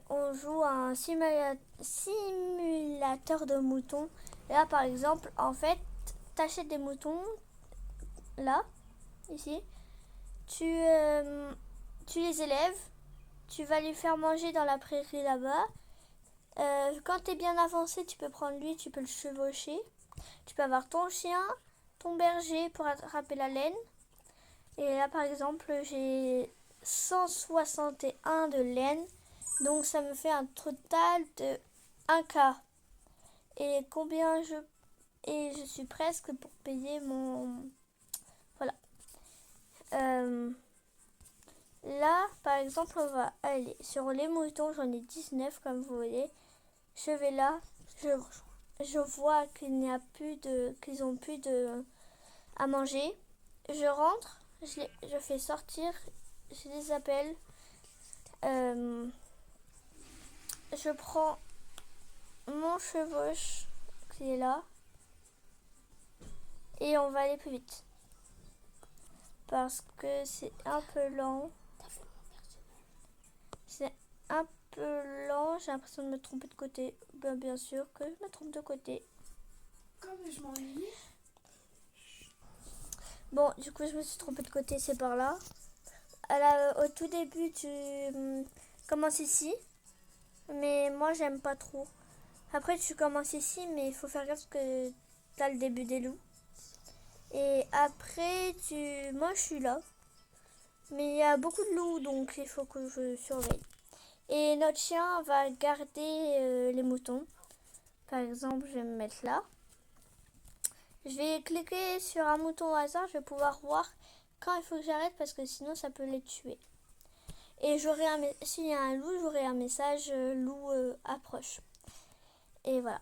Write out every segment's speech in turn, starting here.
On joue à un simulateur de moutons. Là, par exemple, en fait, t'achètes des moutons, là, ici. Tu les élèves. Tu vas lui faire manger dans la prairie là-bas. Quand t'es bien avancé, tu peux prendre lui, tu peux le chevaucher. Tu peux avoir ton chien, ton berger pour attraper la laine. Et là, par exemple, j'ai 161 de laine. Donc, ça me fait un total de 1K. Et combien je... Et je suis presque pour payer mon... Voilà. Là, par exemple, on va aller sur les moutons. J'en ai 19, comme vous voyez. Je vais là. Je vois qu'il n'y a plus de... qu'ils ont plus de... à manger. Je rentre. Je fais sortir. Je les appelle. Je prends mon chevauche qui est là. Et on va aller plus vite. Parce que c'est un peu lent. C'est un peu lent. J'ai l'impression de me tromper de côté. Bien sûr que je me trompe de côté. Comme je m'ennuie. Bon, du coup, je me suis trompée de côté. C'est par là. Au tout début, tu commences ici. Mais moi, j'aime pas trop. Après, tu commences ici. Mais il faut faire gaffe que tu as le début des loups. Et après, moi, je suis là. Mais il y a beaucoup de loups. Donc, il faut que je surveille. Et notre chien va garder les moutons. Par exemple, je vais me mettre là. Je vais cliquer sur un mouton au hasard. Je vais pouvoir voir quand il faut que j'arrête parce que sinon ça peut les tuer. Et s'il y a un loup, j'aurai un message loup approche. Et voilà.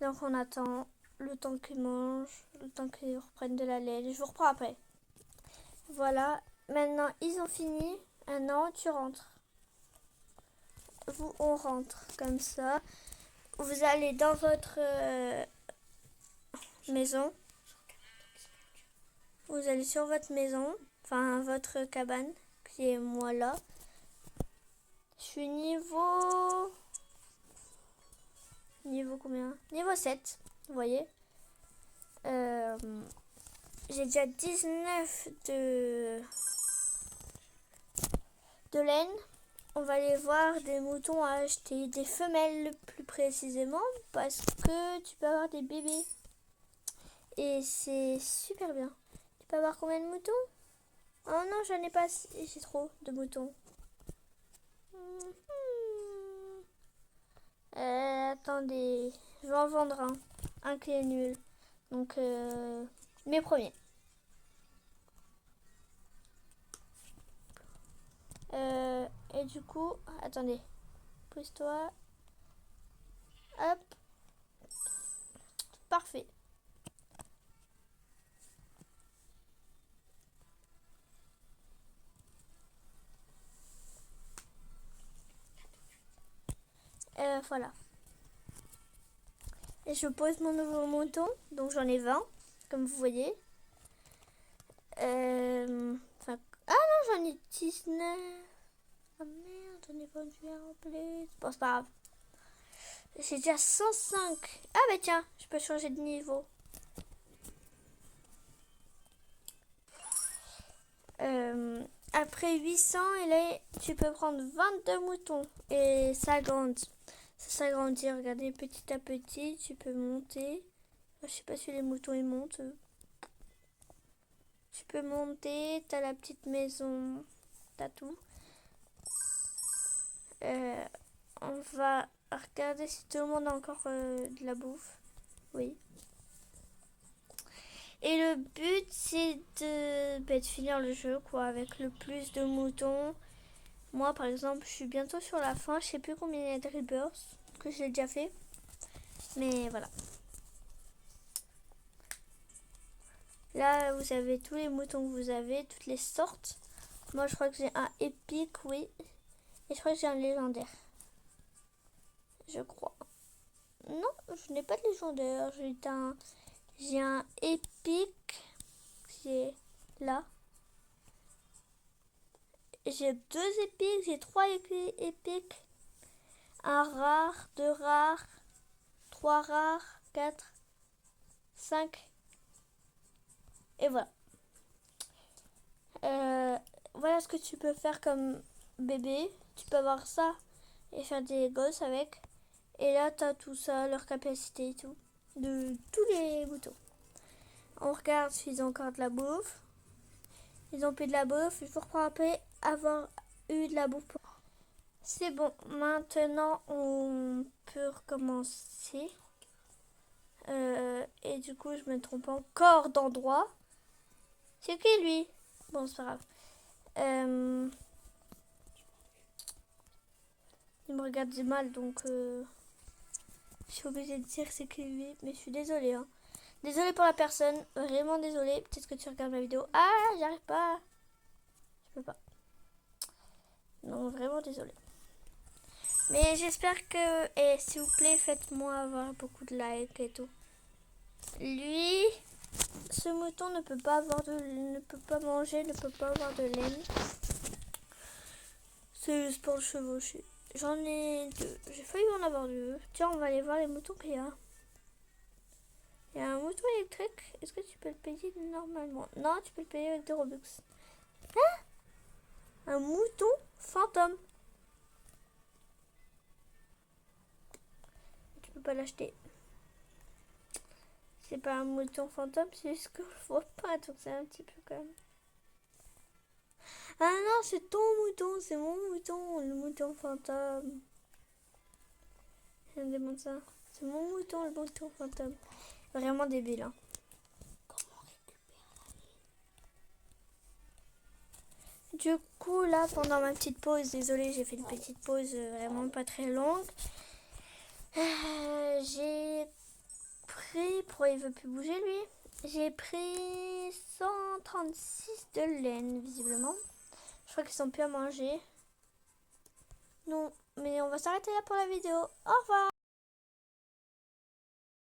Donc on attend le temps qu'ils mangent, le temps qu'ils reprennent de la laine. Je vous reprends après. Voilà. Maintenant, ils ont fini. Maintenant, tu rentres. On rentre comme ça. Vous allez dans votre maison. Vous allez sur votre maison, enfin votre cabane, qui est moi là. Je suis niveau combien? Niveau 7, vous voyez. J'ai déjà 19 de laine. On va aller voir des moutons à acheter, des femelles plus précisément, parce que tu peux avoir des bébés. Et c'est super bien. Tu peux avoir combien de moutons? Oh non, j'en ai pas, j'ai trop de moutons. Attendez, je vais en vendre un qui est nul. Donc, mes premiers. Et du coup, attendez, pousse-toi. Hop, parfait. Voilà. Et je pose mon nouveau mouton. Donc, j'en ai 20, comme vous voyez. Ah non, j'en ai 19. Oh merde, j'en ai vendu un en plus. Bon, c'est pas grave. J'ai déjà 105. Ah bah tiens, je peux changer de niveau. Après 800, et là, tu peux prendre 22 moutons. Et ça grandit. Ça s'agrandit, regardez, petit à petit, tu peux monter. Je sais pas si les moutons ils montent. Tu peux monter, t'as la petite maison, t'as tout. On va regarder si tout le monde a encore de la bouffe. Oui. Et le but, c'est de finir le jeu, quoi, avec le plus de moutons. Moi, par exemple, je suis bientôt sur la fin. Je sais plus combien il y a de rebirths, que j'ai déjà fait. Mais voilà. Là, vous avez tous les moutons que vous avez, toutes les sortes. Moi, je crois que j'ai un épique, oui. Et je crois que j'ai un légendaire. Je crois. Non, je n'ai pas de légendaire. J'ai un épique qui est là. j'ai 2 épiques, j'ai 3 épiques, un rare, 2 rares, 3 rares, 4, 5. Et voilà. Voilà ce que tu peux faire comme bébé. Tu peux avoir ça et faire des gosses avec. Et là, tu as tout ça, leur capacité et tout. De tous les moutons. On regarde s'ils ont encore de la bouffe. Ils ont plus de la bouffe. Il faut après avoir eu de la bouffe. C'est bon. Maintenant, on peut recommencer. Et du coup, je me trompe encore d'endroit. C'est qui lui? Bon, c'est pas grave. Il me regarde du mal, donc je suis obligée de dire c'est qui lui. Mais je suis désolée. Hein. Désolée pour la personne. Vraiment désolée. Peut-être que tu regardes ma vidéo. Ah, j'arrive pas. Je peux pas. Non, vraiment désolée. Mais j'espère que... Et s'il vous plaît, faites-moi avoir beaucoup de likes et tout. Lui... Ce mouton ne peut pas avoir ne peut pas manger, ne peut pas avoir de laine. C'est juste pour le chevaucher. J'en ai 2. J'ai failli en avoir 2. Tiens, on va aller voir les moutons qu'il y a. Il y a un mouton électrique. Est-ce que tu peux le payer normalement? Non, tu peux le payer avec des Robux. Hein? Un mouton fantôme. Tu peux pas l'acheter. C'est pas un mouton fantôme, c'est juste qu'on le voit pas, donc c'est un petit peu quand même. Ah non, c'est ton mouton, c'est mon mouton, le mouton fantôme. Je demande ça. C'est mon mouton, le mouton fantôme. Vraiment débile, hein. Du coup, là, pendant ma petite pause, désolée, j'ai fait une petite pause vraiment pas très longue. J'ai pris, pourquoi il veut plus bouger lui? J'ai pris 136 de laine, visiblement. Je crois qu'ils sont plus à manger. Non, mais on va s'arrêter là pour la vidéo. Au revoir!